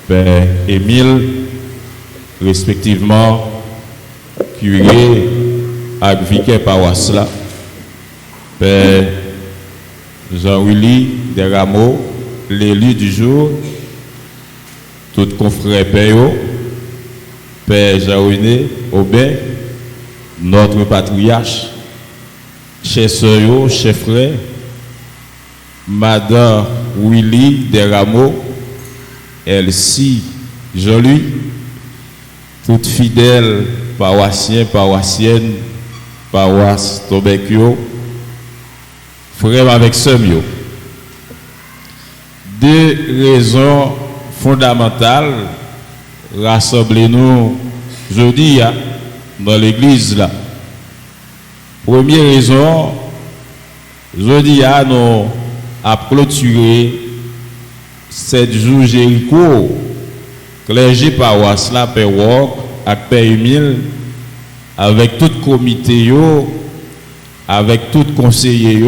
Père Émile, respectivement curé et vicaire paroisse là, Père Jean-Willy Desrameaux, l'élu du jour, tout confrère Père, Père Jean-René Aubin, notre patriarche, chers sœurs, chers frères, Madame Willy Desrameaux, Elsie Jolie, toutes fidèles paroissiens, paroissiennes, paroisse Tobekio, frères avec sœurs. Deux raisons fondamentales rassemblez-nous aujourd'hui dans l'église là. Première raison, aujourd'hui nous avons clôturé 7 jours Jéricho, clergé paroisse là, Père Walk, avec Père Émile, avec tout comité, avec tout conseiller,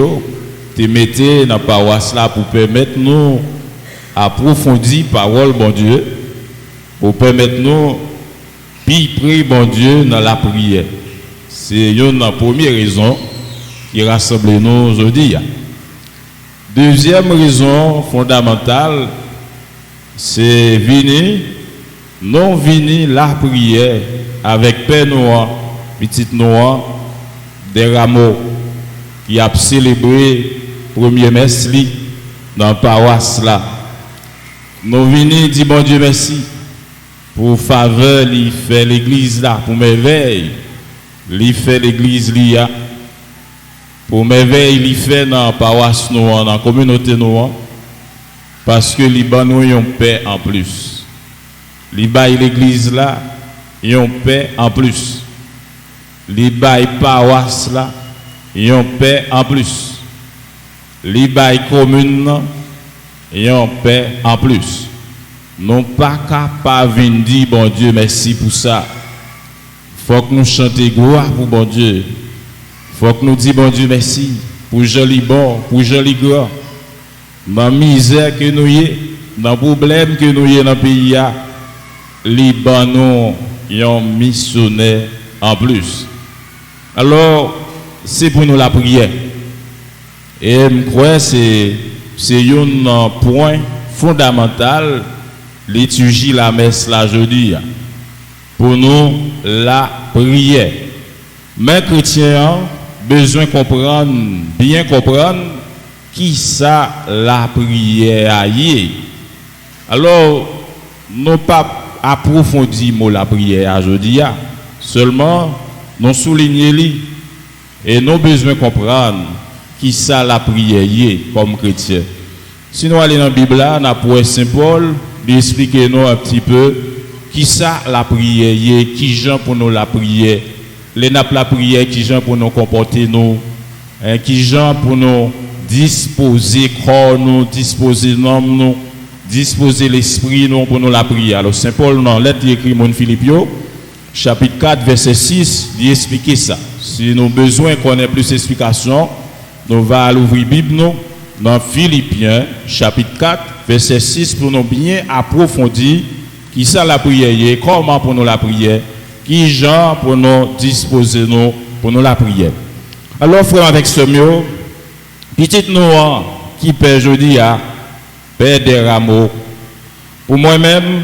te mettez dans la paroisse là pour permettre nous approfondir la parole, bon Dieu, pour permettre nous de prier, bon Dieu, dans la prière. C'est une première raison qui rassemble nous aujourd'hui. Deuxième raison fondamentale, c'est venir, non venir la prière avec Père Noir, Petite Noir, Desrameaux, qui a célébré premier messe dans la paroisse là. Nous venons dire bon Dieu merci pour faveur, il fait l'église là, pour merveille, il fait l'église là. Pour merveille, il fait dans la paroisse noire, dans la communauté noire, parce que les Libanais ont paix en plus. Les bails l'église là, ils ont paix en plus. Les bails paroisse là, ils ont paix en plus. Les bails communes, ils ont paix en plus. Non pas capable de dire bon Dieu merci pour ça. Faut que nous chantions gloire pour bon Dieu. Faut que nous disions bon Dieu merci pour joli bon, pour joli grand. Dans la misère que nous y est, dans le problème que nous y est dans le pays, les Libanais ont missionnaire en plus. Alors, c'est pour nous la prière. Et je crois que c'est un point fondamental, liturgie la messe là jeudi. Pour nous, la prière. Mais chrétiens, besoin de comprendre, bien comprendre, qui ça la prière aille. Alors, nous pas approfondir la prière aujourd'hui, seulement nous souligner et nous besoin de comprendre qui ça la prière comme chrétien. Si nous allons dans la Bible, nous avons Saint Paul d'expliquer nous un petit peu qui ça la prière, qui gens pour nous la prière. Les nappes la prière, qui gens pour nous comporter nous, qui gens pour nous disposer corps nous, disposer l'homme nous, disposer l'esprit nous pour nous la prière. Alors Saint Paul dans lettre écrit mon Philippio, chapitre 4 verset 6, il explique ça. Si nous avons besoin qu'on ait plus d'explications, nous allons ouvrir Bible nous dans Philippiens chapitre 4 verset 6 pour nous bien approfondir qui ça la prière, comment pour nous la prière. Qui genre pour nous disposer nous pour nous la prière. Alors frère avec ce mot, petite Noir qui paie aujourd'hui à Père Desrameaux, pour moi-même,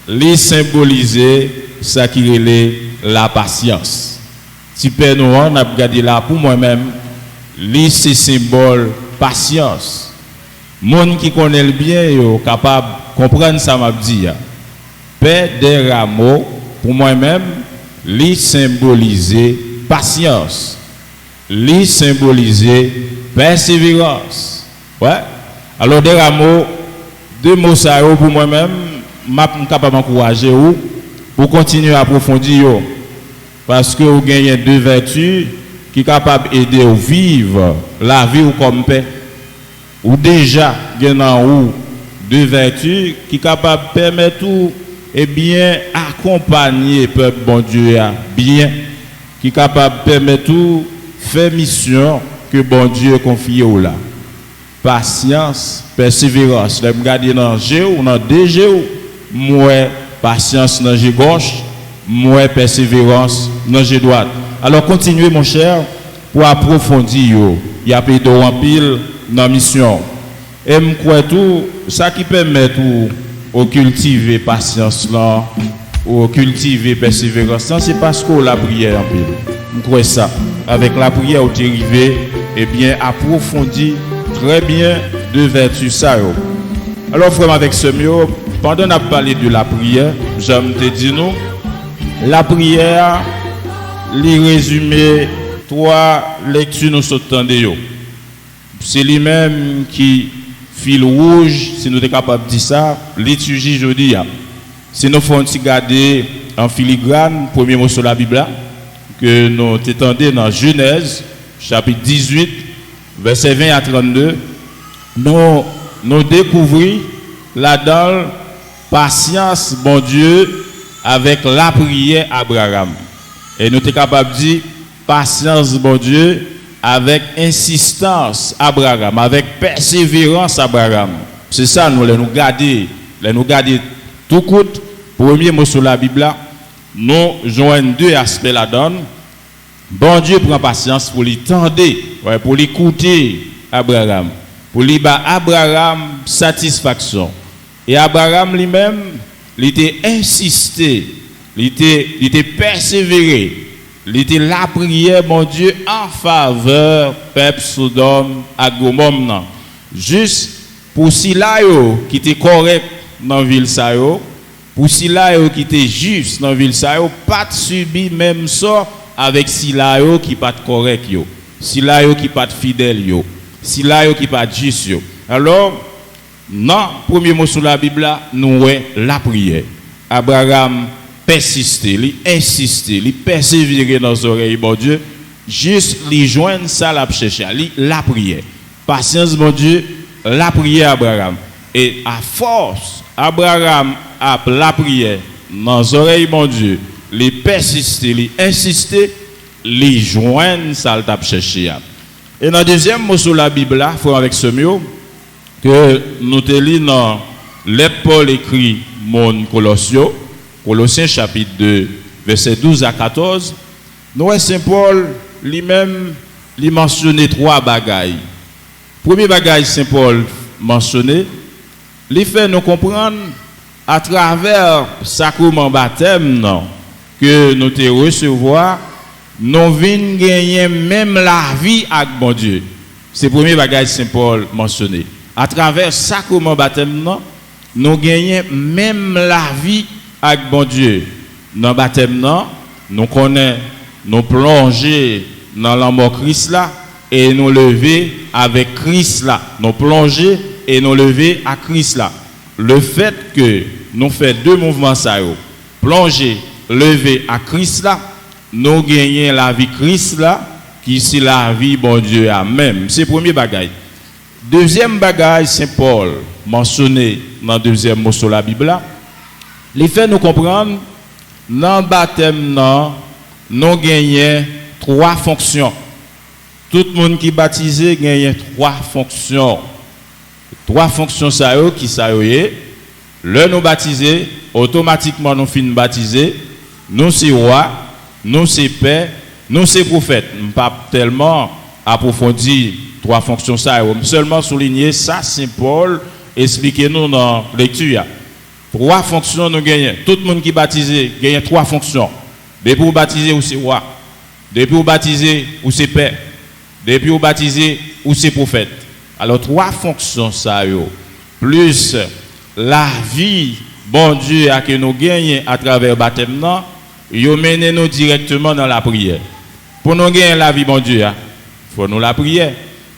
les symboliser ça qui est la patience. Si Père Noir n'a pas regardé là pour moi-même, les symbole patience. Monde qui connaît le bien est capable de comprendre ça m'a dit. Père Desrameaux pour moi-même, les symboliser patience, les symboliser persévérance. Ouais. Alors, Desrameaux, deux mots ça pour moi-même, je suis capable d'encourager pour continuer à approfondir. Parce que vous gagnez deux vertus qui sont capables d'aider à vivre la vie comme paix. Ou déjà, gagnez deux vertus qui sont capables de permettre et bien accompagner peuple bon Dieu bien qui est capable de permettre tout faire mission que bon Dieu confie au là. Patience, persévérance. Les regarder dans G ou dans DG moins patience dans la gauche, moins persévérance dans la droite. Alors continuez mon cher pour approfondir il y a peu de en pile dans la mission. Et je crois tout ça qui permet de cultiver patience là ou cultiver persévérance, c'est parce que la prière en pile. Je crois ça. Avec la prière, vous arrivez et bien approfondir très bien de vertus ça. Alors frère avec ce mieux, pendant qu'on a parlé de la prière, j'aime te dire nous, la prière, les résumés, trois lectures nous sommes de yo. C'est lui-même qui fil rouge, si nous sommes capables de dire ça, liturgie jeudi. Si nous faisons regarder en filigrane, premier mot sur la Bible, que nous t'étendons dans Genèse, chapitre 18, verset 20 à 32, nous découvrons là-dedans patience, bon Dieu, avec la prière Abraham. Et nous sommes capables de dire patience, bon Dieu, avec insistance Abraham, avec persévérance Abraham. C'est ça, nous garder tout coûte. Premier mot sur la Bible, nous joignons deux aspects là-dedans. Bon Dieu prend patience pour lui tendre, pour l'écouter Abraham, pour lui donner Abraham satisfaction. Et Abraham lui-même, il était insisté, il était persévéré, il était la prière, mon Dieu, en faveur peuple Sodome à Gomorrhe. Juste pour si là qui était correct dans la ville ça pour si là qui était juste dans la ville ça pas subi même ça avec si là qui pas correct yo, si là qui pas fidèle yo, si là qui pas juste yo. Alors non, premier mot sur la Bible nous ouais la prière. Abraham persistait, il insistait, il persévérait dans les oreilles bon Dieu, juste lui joindre ça la chercher, la prière. Patience bon Dieu, la prière Abraham. Et à force Abraham a la prière dans les oreilles bon Dieu, il persistait, il insistait, il joindre ça la chercher. Et dans le deuxième mot sur la Bible là, faut avec ce mot que nous te lisons dans Paul écrit mon Colossiens chapitre 2 verset 12 à 14. Nous Saint Paul lui-même lui mentionné trois bagailles. Premier bagaille Saint Paul mentionné, il fait nous comprendre à travers sacrement baptême que nous te recevoir, nous venons gagner même la vie avec bon Dieu. C'est le premier bagage Saint Paul mentionné. À travers sacrement baptême, nous gagnons même la vie avec bon Dieu. Dans le baptême, nous connaissons, nous plonger dans la mort Christ là et nous lever avec Christ là. Nous plonger et nous lever à Christ là. Le fait que nous faisons deux mouvements ça, plonger, lever à Christ là, nous gagnons la vie Christ là, qui c'est la vie bon Dieu à même. C'est le premier bagage. Deuxième bagage, Saint Paul mentionné dans le deuxième mot sur la Bible, il fait nous comprendre, dans le baptême, nous gagnons trois fonctions. Tout le monde qui est baptisé gagne trois fonctions. Trois fonctions ça qui ça le nous baptisé, automatiquement nous finissons baptisé, nous c'est roi, nous c'est père, nous c'est prophète. Pas tellement approfondir trois fonctions ça, seulement souligner ça Saint Paul expliquez-nous dans la lecture. Trois fonctions nous gagnons. Tout le monde qui est baptisé gagne trois fonctions. Depuis vous baptisé ou c'est roi, depuis vous baptisé ou c'est père, depuis vous baptisé ou c'est prophète. Alors trois fonctions ça plus la vie bon Dieu à que nous gagnons à travers le baptême, yo mène nous directement dans la prière. Pour nous gagner la vie bon Dieu, il faut nous la prière.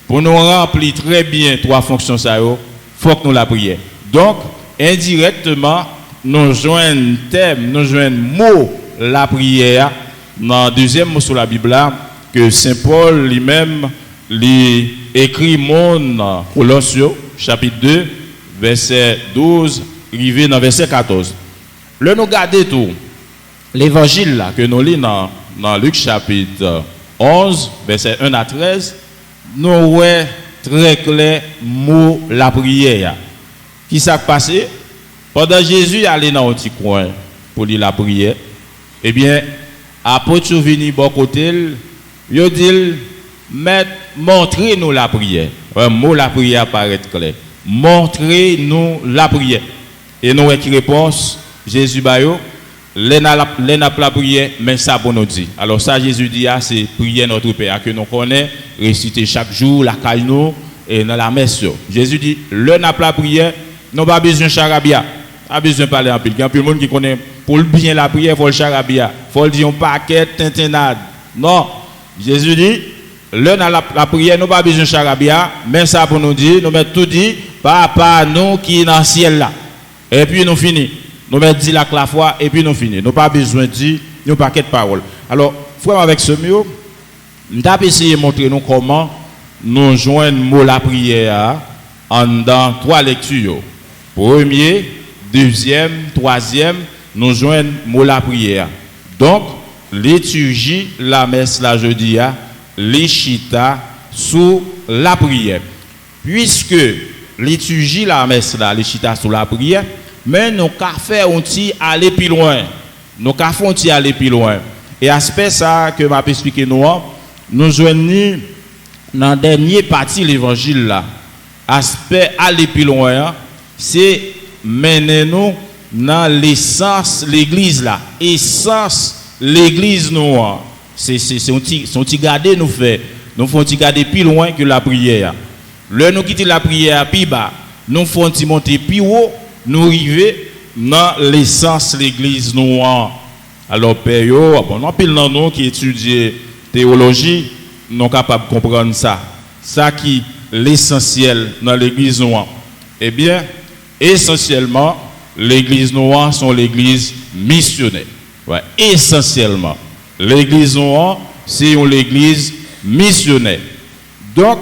Pour nous remplir très bien trois fonctions ça il faut que nous la prière. Donc indirectement nous joignons thème, nous joignons mot la prière dans le deuxième mot sur la Bible que Saint Paul lui-même lui écrit mon Colossiens chapitre 2 verset 12 arrivé dans verset 14. Le nous garder tout l'évangile là que nous lisons dans Luc chapitre 11 verset 1 à 13 nous voyons très clair mot la prière. Qui s'est passé? Pendant Jésus allait dans un petit coin pour lire la prière, eh bien, apôtre venu bon côté, il dit, montrez-nous la prière. Un mot la prière apparaît clair. Montrez-nous la prière. Et nous avons une réponse, Jésus bayo, l'ena la prière, mais ça pour nous dire. Alors ça, Jésus dit, c'est prier notre Père que nous connaissons, réciter chaque jour, la caille nous, et dans la messe. Jésus dit, l'ena la prière, nous pas besoin de charabia. Pas besoin de parler en pile. Il y a plus de monde qui connaît, pour le bien la prière, il faut le charabia. Il faut le dire un paquet, tintinade. Non. Jésus dit, l'ena la prière, nous pas besoin de charabia, mais ça pour nous dire, nous mettons tout dit, Papa, nous qui est dans le ciel là. Et puis nous finissons. Nous mettons dit la foi et puis nous finissons. Nous pas besoin de dire un paquet de paroles. Alors, frère, avec ce mot, nous avons essayé de montrer nous comment nous joignons mot la prière en dans 3 lectures. Premier, deuxième, troisième, nous joignons mot la prière. Donc, liturgie, la messe, la jeudi, les chita sous la prière. Puisque liturgie, la messe, les chita sous la prière, mais nous avons fait un petit aller plus loin. Nous avons fait un petit aller plus loin. Et aspect ça que m'a expliqué nous joignons dans la dernière partie de l'évangile là. Aspect aller plus loin, c'est mener nous dans l'essence l'église là. Essence l'église nous. C'est un petit garder nous fait. Nous faisons un petit garder plus loin que la prière. Le nous quitter la prière plus bas, nous faisons un petit monter plus haut. Nous arrivons dans l'essence de l'église noire. Alors, Père, bon, pile dans nous qui étudient théologie, nous sommes capables de comprendre ça. Ça qui est l'essentiel dans l'église noire. Eh bien, essentiellement, l'église noire sont l'église missionnaire. Ouais, essentiellement. L'église noire, c'est une église missionnaire. Donc,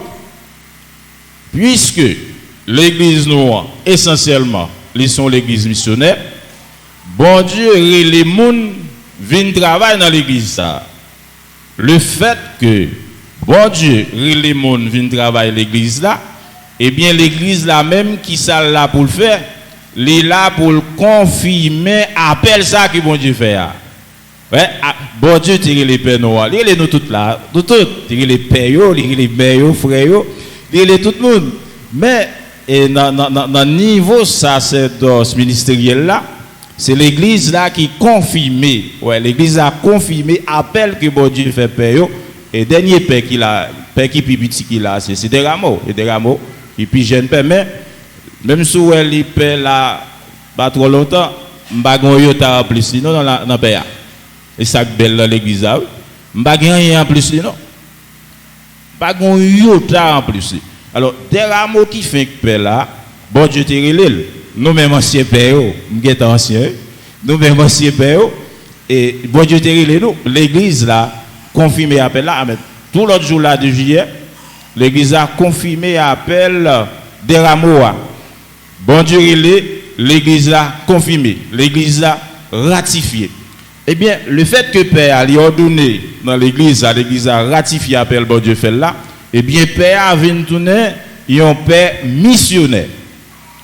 puisque l'église noire, essentiellement, ils sont l'église missionnaire. Bon Dieu, les gens viennent travailler dans l'église. Le fait que bon Dieu, les gens viennent travailler dans l'église là, eh bien l'église là même qui ça là pour le faire, il est là pour le confirmer appel ça que bon Dieu fait. Ouais, bon Dieu tire les pères noirs, il est nous toutes là, tout tire les pères, les mères, frères, il est tout le monde. Mais et dans le niveau sacerdoce ministériel là, c'est l'église là qui confirme, ouais, l'église a confirmé appel que bon Dieu fait père et dernier père qu'il a, père qui petit qu'il a, c'est des rameaux, et puis jeune père, mais même si elle père là pas trop longtemps, m'bagon yota plus sinon dans père. Et ça belle dans l'église là, m'bagon rien en plus sinon. Bagon yota en plus. Alors, des rameaux qui font que père là, bon Dieu te relève. Nous-mêmes anciens pères, nous sommes anciens, nous-mêmes anciens pères, et bon Dieu te relève nous. L'église là, confirmé appel là, tout l'autre jour là de juillet, l'église a confirmé appel des rameaux. Bon Dieu relève, l'église là confirmé, l'église là ratifié. Eh bien, le fait que père a ordonné dans l'église a ratifié appel bon Dieu fait là, eh bien, père a venu tourner, il y a un père missionnaire.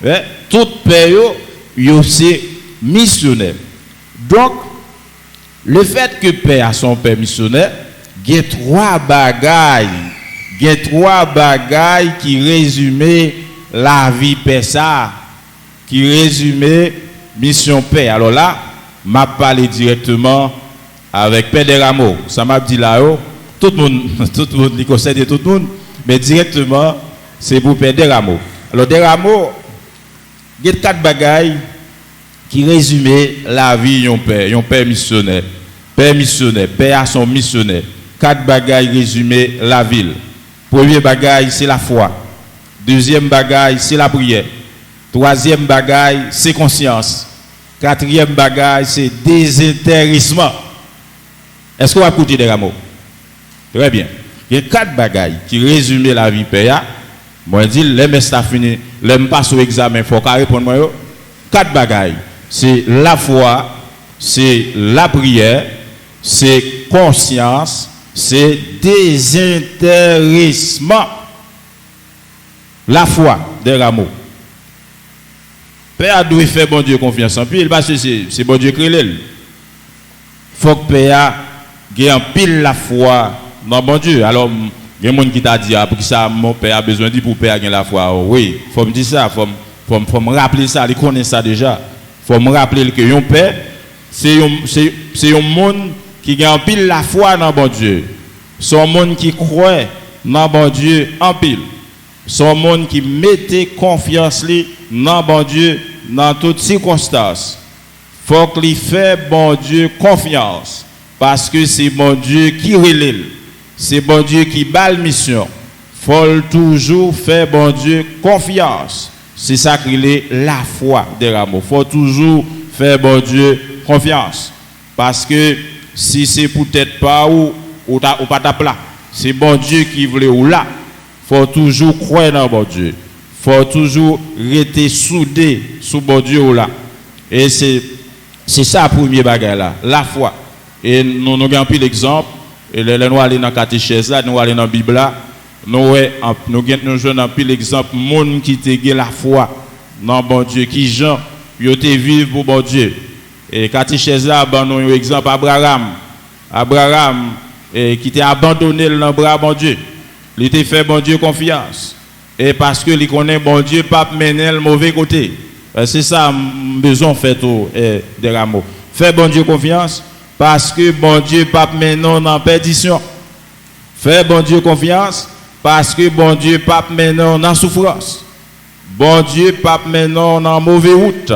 Ouais? Tout père, c'est missionnaire. Donc, le fait que père a son père missionnaire, il y a 3 bagailles. Il y a 3 bagailles qui résument la vie père ça, qui résument mission père. Alors là, m'a parlé directement avec Père des Rameaux. Ça m'a dit là-haut. Tout le monde, il concerne tout le monde, mais directement, c'est pour Père des Rameaux. Alors, des Rameaux, il y a 4 bagailles qui résument la vie d'un père missionnaire. Père missionnaire, père à son missionnaire. 4 bagailles résumées la ville. Premier bagaille, c'est la foi. Deuxième bagaille, c'est la prière. Troisième bagaille, c'est conscience. Quatrième bagaille, c'est désintéressement. Est-ce qu'on va écouter des Rameaux? Très bien. Il y a 4 bagailles qui résument la vie père. Moi, je dis, les ça fini, les passe au examen, il faut qu'on réponde moi. 4 bagailles. C'est la foi, c'est la prière, c'est conscience, c'est désintéressement. La foi des Rameaux. Père doit faire bon Dieu confiance en pile parce que c'est bon Dieu qui est. Faut que Père ait en pile la foi dans bon Dieu. Alors, il y a des gens qui t'a dit, pour ça, mon père a besoin de dire pour père gagner la foi. Oui, il faut me dire ça, il faut me rappeler ça, il connaît ça déjà. Il faut me rappeler que un père, c'est un monde qui gagne pile la foi dans bon Dieu. C'est un monde qui croit dans bon Dieu en pile. C'est un monde qui mettait confiance dans bon Dieu dans toutes circonstances. Il faut qu'il fasse bon Dieu confiance. Parce que c'est bon Dieu qui relève. C'est bon Dieu qui bat la mission. Il faut toujours faire bon Dieu confiance. C'est ça qui est la foi des rameaux. Il faut toujours faire bon Dieu confiance. Parce que si c'est peut-être pas ou pas ta plat, c'est bon Dieu qui voulait ou là. Il faut toujours croire dans bon Dieu. Il faut toujours rester soudé sous bon Dieu ou là. Et c'est ça le premier bagage là, la foi. Et nous avons pris l'exemple. Et nous allons dans le catéchèse, nous allons dans la Bible, nous avons pris l'exemple de gens qui ont la foi dans bon Dieu, qui gens vivent pour bon Dieu. Et le catéchèse là, nous avons l'exemple Abraham qui a abandonné dans le bras bon Dieu. Il a fait bon Dieu confiance. Et parce que il connaît bon Dieu, pas mener le mauvais côté. C'est ça, besoin de faire des rameaux. Faire bon Dieu confiance. Parce que bon Dieu pas maintenant dans perdition. Fais bon Dieu confiance parce que bon Dieu pas maintenant dans souffrance. Bon Dieu pas maintenant dans mauvaise route.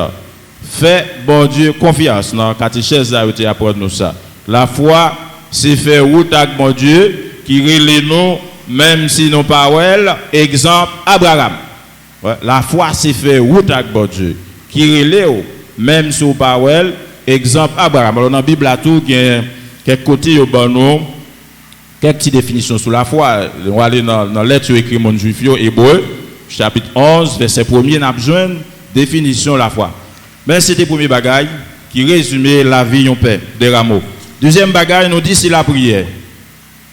Fais bon Dieu confiance. Dans catéchèse là tu apprends nous ça. La foi c'est faire route avec bon Dieu qui relève nous même si nous pas well, exemple Abraham. Ouais, la foi c'est faire route avec bon Dieu qui relève même si nous pas well. Exemple Abraham. Alors dans la Bible, il y a quelques côtés, quelques petites définitions sur la foi. On va aller dans la lettre écrite mon juif, Hébreu, chapitre 11, verset 1er, on a besoin de définition de la foi. Mais c'était le premier bagage qui résumait la vie d'un père, des rameaux. Deuxième bagage, nous dit c'est la prière.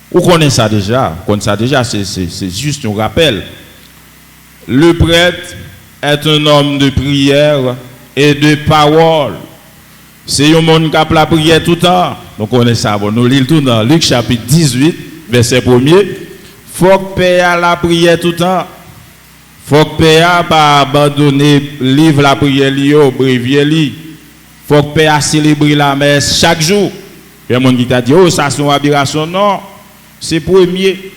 Vous connaissez ça déjà. Vous connaissez ça déjà, c'est juste un rappel. Le prêtre est un homme de prière et de parole. C'est un monde qui a la prière tout le temps. Donc on est ça. Bon, nous lisons tout dans Luc chapitre 18, verset 1er. Faut que Père la prière tout le temps. Faut que Père pas abandonner livre la prière au brévier li. Faut que Père célèbre la messe chaque jour. Il y a des gens qui t'a dit oh ça c'est une aberration. Non, c'est premier.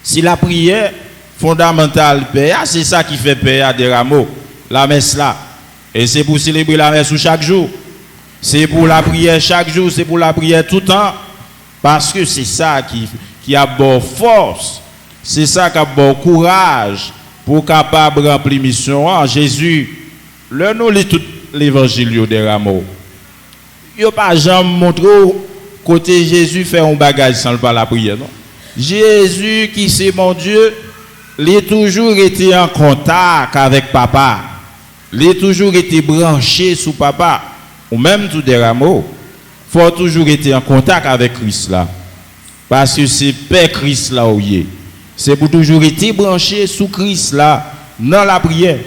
Si la prière fondamentale Père, c'est ça qui fait Père des rameaux. La messe là. Et c'est pour célébrer la messe chaque jour. C'est pour la prière chaque jour, c'est pour la prière tout le temps. Parce que c'est ça qui a bonne force. C'est ça qui a bon courage pour capable remplir mission. Jésus, le nous lit tout l'évangile des rameaux. Il n'y a pas jamais montré côté Jésus fait un bagage sans pas la prière. Non? Jésus qui c'est mon Dieu, il a toujours été en contact avec papa. Il a toujours été branché sous papa, ou même tout des rameaux. Il faut toujours être en contact avec Christ là. Parce que c'est Père Christ là où il est. C'est pour toujours être branché sous Christ là, dans la prière.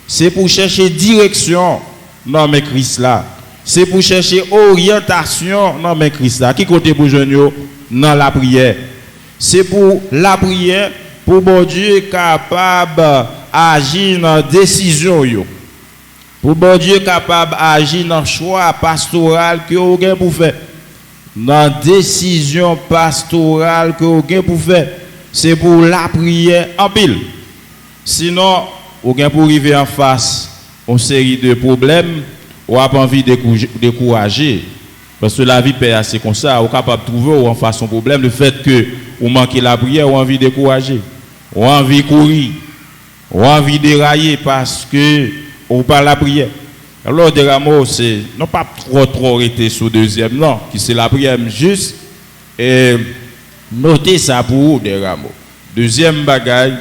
C'est pour chercher direction dans mes Christ là. C'est pour chercher orientation dans mes Christ là. Qui côté pour jeunes dans la prière. C'est pour la prière, pour bon Dieu capable d'agir dans la décision yo. Pour bon Dieu capable d'agir dans le choix pastoral que vous avez pour faire. Dans la décision pastorale que vous avez pour faire. C'est pour la prière en pile. Sinon, vous avez pour arriver en face une série de problèmes, vous avez envie de décourager. Parce que la vie est assez comme ça, vous êtes capable de trouver en face un problème, le fait que vous manquez la prière, vous avez envie de décourager. Vous avez envie de courir. Vous avez envie de dérailler parce que ou par la prière. Alors, des rameaux, c'est non pas trop arrêter sur deuxième, non, qui c'est la prière juste. Et notez ça pour vous, des rameaux. Deuxième bagage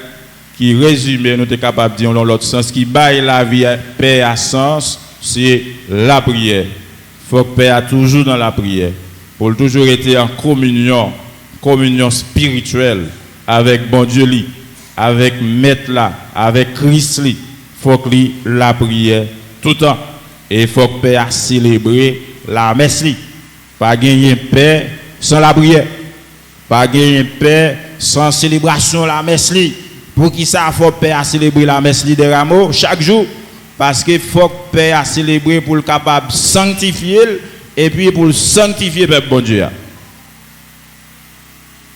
qui résume, nous sommes capables de dire dans l'autre sens, qui baille la vie, paix à sens, c'est la prière. Il faut que paix a toujours dans la prière. Pour toujours être en communion spirituelle avec bon Dieu, avec Maître là, avec Christ. Il faut que la prière tout le temps. Et il faut que le père célébrer la messe. Pas gagner paix sans la prière. Pas gagner paix sans célébration la messe. Pour qui ça faut que le père célébrer la messe de Rameau chaque jour. Parce qu'il faut que le père célébrer pour le capable de sanctifier et puis pour sanctifier le peuple bon Dieu.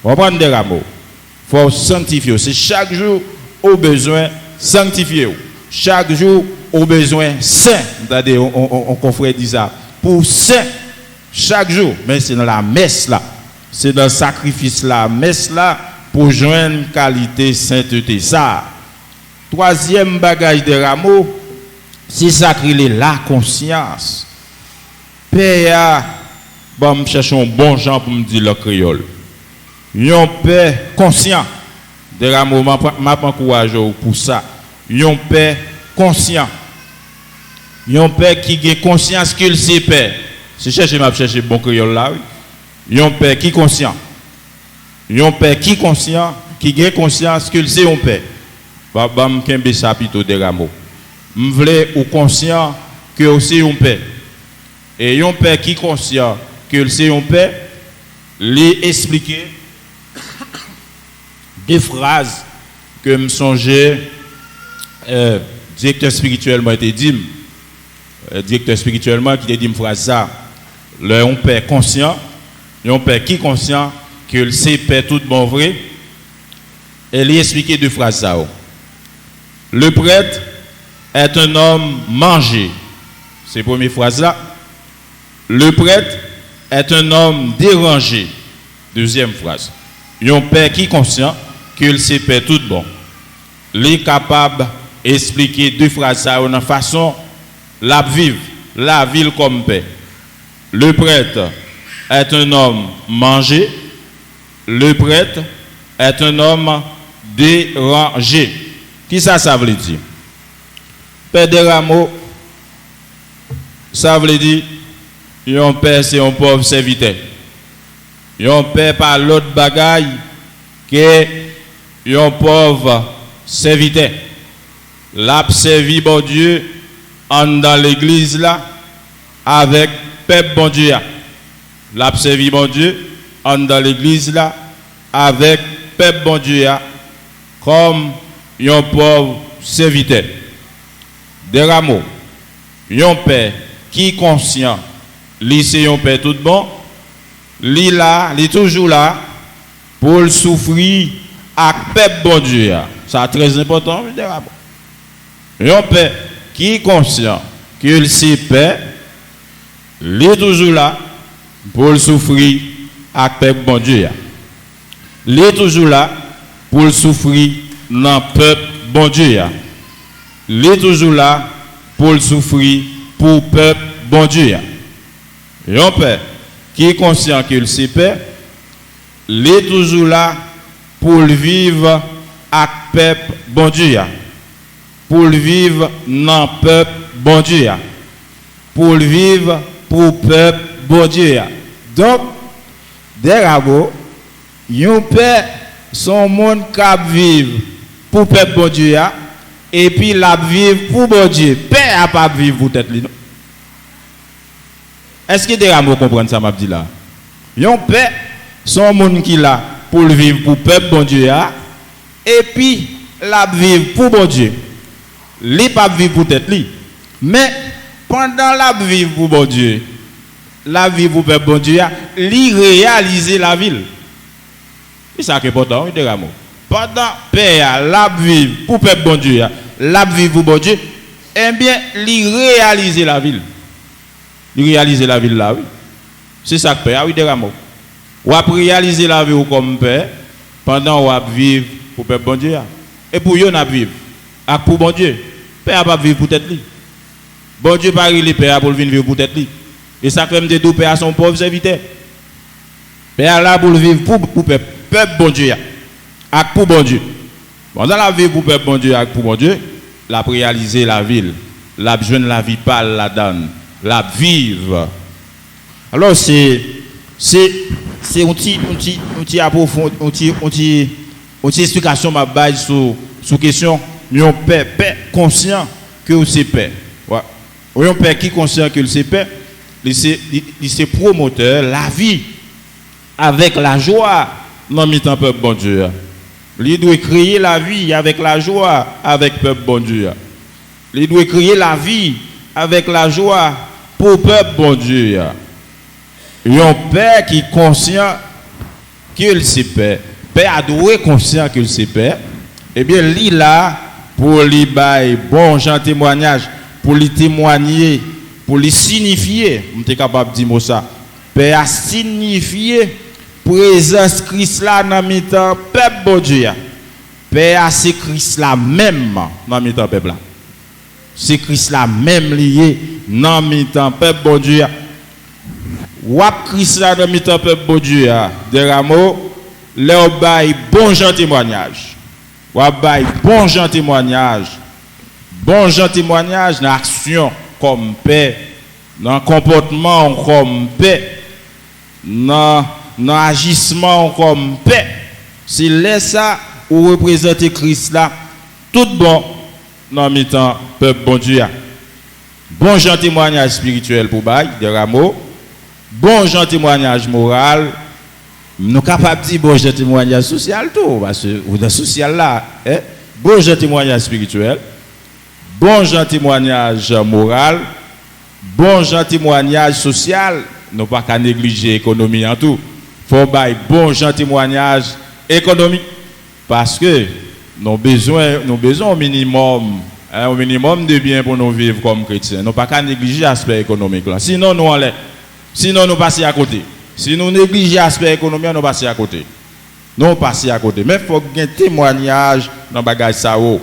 Vous comprenez des Rameaux? Il faut sanctifier. C'est chaque jour au besoin sanctifier. Chaque jour au besoin saint. Regardez, on confrère dit ça. Pour saint, chaque jour. Mais c'est dans la messe là. C'est dans le sacrifice la messe là pour joindre une qualité sainteté. Ça. Troisième bagage de Rameau, c'est sacrer la conscience. Père, bon, je cherche un bon gens pour me dire le créole. Un père conscient. De Rameau, m'a encourage pour ça. Un père conscient. Un père qui a conscience qu'il sait père. C'est chercher bon créole là. Un père qui est conscient. Un père qui est conscient, qui a conscience qu'il sait un père. Baba m'kembe chapitre de Rameau. M'vle ou conscient que aussi un père. Et un père qui est conscient que c'est un père, lui expliquer des phrases que me songeais directeur spirituellement était dit directeur spirituellement qui a dit une phrase ça le un père conscient un père qui est conscient que c'est père tout bon vrai et lui expliquer deux phrases ça le prêtre est un homme mangé c'est la première phrase là le prêtre est un homme dérangé deuxième phrase un père qui est conscient qu'il sait père tout bon. Il est capable d'expliquer deux phrases ça de façon la vivre, la ville comme père. Le prêtre est un homme mangé. Le prêtre est un homme dérangé. Qui ça veut dire? Père de Rameau, ça veut dire un père c'est un pauvre serviteur. Un père par l'autre bagaille que un pauvre serviteur. L'a servi bon Dieu en dans l'église là avec peuple bon Dieu. L'a servi bon Dieu en dans l'église là avec peuple bon Dieu comme un pauvre serviteur. Des Rameaux, un père qui est conscient, lui c'est un père tout bon, lui là, lui toujours là pour souffrir à peuple bon Dieu. Ça très important, des Rameaux. Un père qui est conscient qu'il sait père, lui toujours là pour souffrir à peuple bon Dieu. Lui toujours là pour souffrir dans peuple bon Dieu. Lui toujours là pour souffrir pour peuple bon Dieu. Un père qui est conscient qu'il sait père, lui toujours là pour vivre à peuple bon Dieu. Pour vivre dans le peuple bon Dieu. Pour vivre pour le peuple bon Dieu. Donc, des rabots, un père, son monde qui vivre pour le peuple bon Dieu. Et puis, la vivre pour bon Dieu. Père n'a pas vivre pour tête. Est-ce que des rabots comprennent ça, m'a dit là? Un père, son monde qui là pour vivre pour le peuple bon Dieu. Et puis, la vivre pour bon Dieu. Li pas vivre pour tête li. Mais pendant la vivre pour bon Dieu, la vivre pour peuple bon Dieu, li réaliser la ville. C'est ça qui est important, oui, de Rameau. Pendant père la vivre pour peuple bon Dieu, la vivre pour bon Dieu, eh bien, li réaliser la ville. Li réaliser la ville là, oui. C'est ça que père, oui, de Rameau. Ou a réaliser la vie comme père pendant ou a vivre pour peuple bon Dieu. Et pour yon a vivre. Et pour bon Dieu. Père pas vivre pour tête li. Bon Dieu pas les père pour venir vivre pour tête li. Et ça fait des deux pères son pauvre serviteur. Père là pour vivre pour peuple bon Dieu. Et pour bon Dieu. Bon dans la vie pour peuple bon Dieu et pour bon Dieu, la réaliser la ville, la joindre la vie pas la donne, la vivre. Alors c'est un petit approfondi, un petit explication ma base sur question. Un père conscient que c'est père. Ouais. Un père qui est conscient que c'est père, il c'est promoteur la vie avec la joie dans le peuple bon Dieu. Il doit créer la vie avec la joie avec le peuple bon Dieu. Il doit créer la vie avec la joie pour le peuple bon Dieu. Un père qui est conscient qu'il c'est père. Père a doué conscient qu'il c'est père. Eh bien, lui là pour lui bailler bon genre témoignage, pour lui témoigner, pour lui signifier, on est capable de dire ça. Père a signifié présence Christ là dans le temps peuple bon Dieu. Père a c'est Christ là même dans le temps peuple là. C'est Christ là même lié dans le temps peuple bon Dieu. Wap Christ là dans le temps peuple bon Dieu. De rameau leur bail bon genre témoignage. Wap bail bon genre témoignage. Bon genre témoignage dans action comme paix, dans comportement comme paix, dans agissement comme paix. C'est là ça où représenter Christ là tout bon dans le temps peuple bon Dieu. Bon genre témoignage spirituel pour bail de rameau. Bon genre témoignage moral. Nous capables de dire bon genre témoignage social tout parce que dans social là, bon genre témoignage spirituel. Bon genre témoignage moral, bon genre témoignage social, nous pas qu'à négliger l'économie en tout. Faut bailler bon genre témoignage économique parce que nous besoin au minimum de biens pour nous vivre comme chrétiens. Nous pas qu'à négliger l'aspect économique là. Sinon nous passons à côté. Si nous négligeons l'aspect économique, nous passons à côté. Nous passons à côté. Mais il faut qu'il y ait un témoignage dans le bagage ça. Au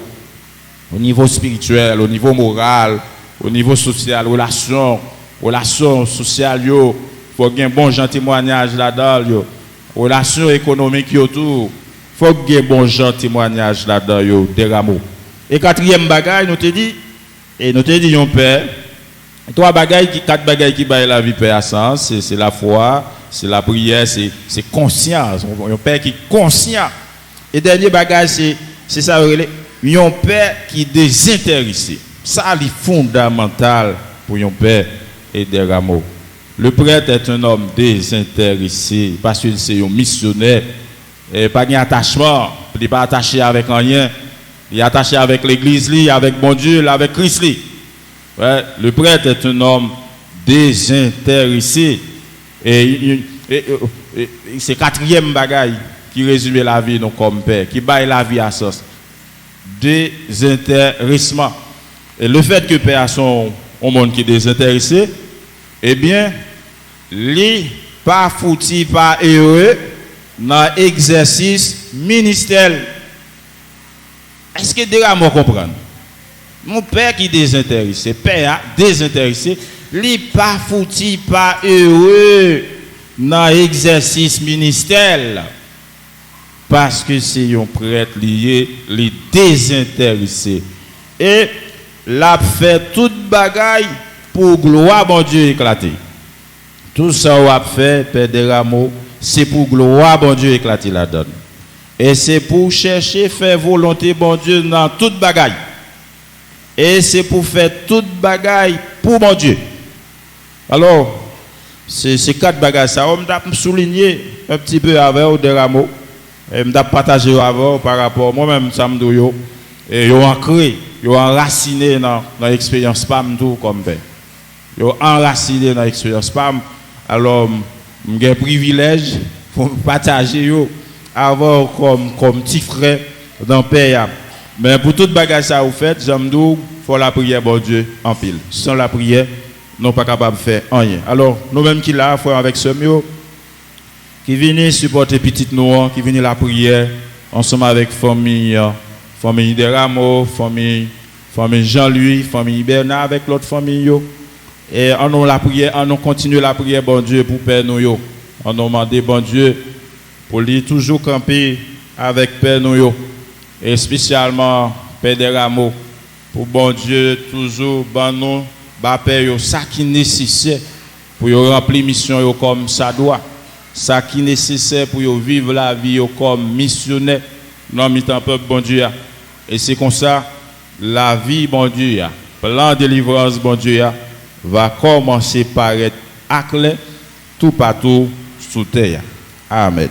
niveau spirituel, au niveau moral, au niveau social, relations sociales, il faut qu'il y ait un bon genre témoignage là-dedans, relations économiques, tout. Il faut qu'il y ait un bon genre témoignage là-dedans, des rameaux. Et quatrième bagage, nous te dit, mon père, quatre bagages qui baillent la vie père à sens, c'est la foi, c'est la prière, c'est conscience. Un père qui est conscient. Et dernier bagage, c'est ça, un père qui est désintéressé. Ça, c'est fondamental pour un père et des rameaux. Le prêtre est un homme désintéressé parce qu'il est un missionnaire. Et pas d'attachement. Il n'est pas attaché avec rien. Il est attaché avec l'église, avec mon Dieu, avec Christ. Ouais, le prêtre est un homme désintéressé. Et c'est quatrième bagaille qui résume la vie donc, comme père, qui baille la vie à sens. Désintéressement. Et le fait que père son un monde qui est désintéressé, eh bien, lui pas foutu, pas heureux dans l'exercice ministériel. Est-ce que déjà moi comprendre? Mon père qui est désintéressé, père désintéressé, lui pas foutu, pas heureux dans l'exercice ministériel. Parce que c'est un prêtre lié, les désintéressé. Et l'a fait toute bagaille pour gloire bon Dieu éclater. Tout ça on a fait, Père de Rameau, c'est pour gloire bon Dieu éclater la donne. Et c'est pour chercher faire volonté bon Dieu dans toute bagaille. Et c'est pour faire toute bagaille pour bon Dieu. Alors, c'est quatre bagailles ça. On m'a souligné un petit peu avec de Rameau. Et je partagé avec par rapport moi-même, Samdou, et ils ont ancré, ils ont enraciné dans l'expérience PAM tout comme père. Ils ont enraciné dans l'expérience PAM. Alors, j'ai un privilège pour partager avec comme petit frère dans le pays. Mais pour toute bagage ça vous faites, Samdou, il faut la prière, bon Dieu, en pile. Sans la prière, nous ne sommes pas capables de faire rien. Alors, nous-mêmes qui là, frère avec ce mieux, qui viennent supporter petite nous, qui viennent la prière, ensemble avec famille de Rameau, famille Jean-Louis, famille Bernard, avec l'autre famille. Et on la prière, on continue la prière, bon Dieu, pour Père nous. On demande, bon Dieu, pour lui toujours camper avec Père nous. Et spécialement Père de Rameau, pour bon Dieu, toujours, bon nous, Père, ça qui est nécessaire pour remplir mission comme ça doit. Ça qui est nécessaire pour vivre la vie comme missionnaire dans le peuple bon Dieu. Et c'est comme ça, la vie bon Dieu, plan de délivrance, bon Dieu, va commencer par être acclé tout partout sous terre. Amen.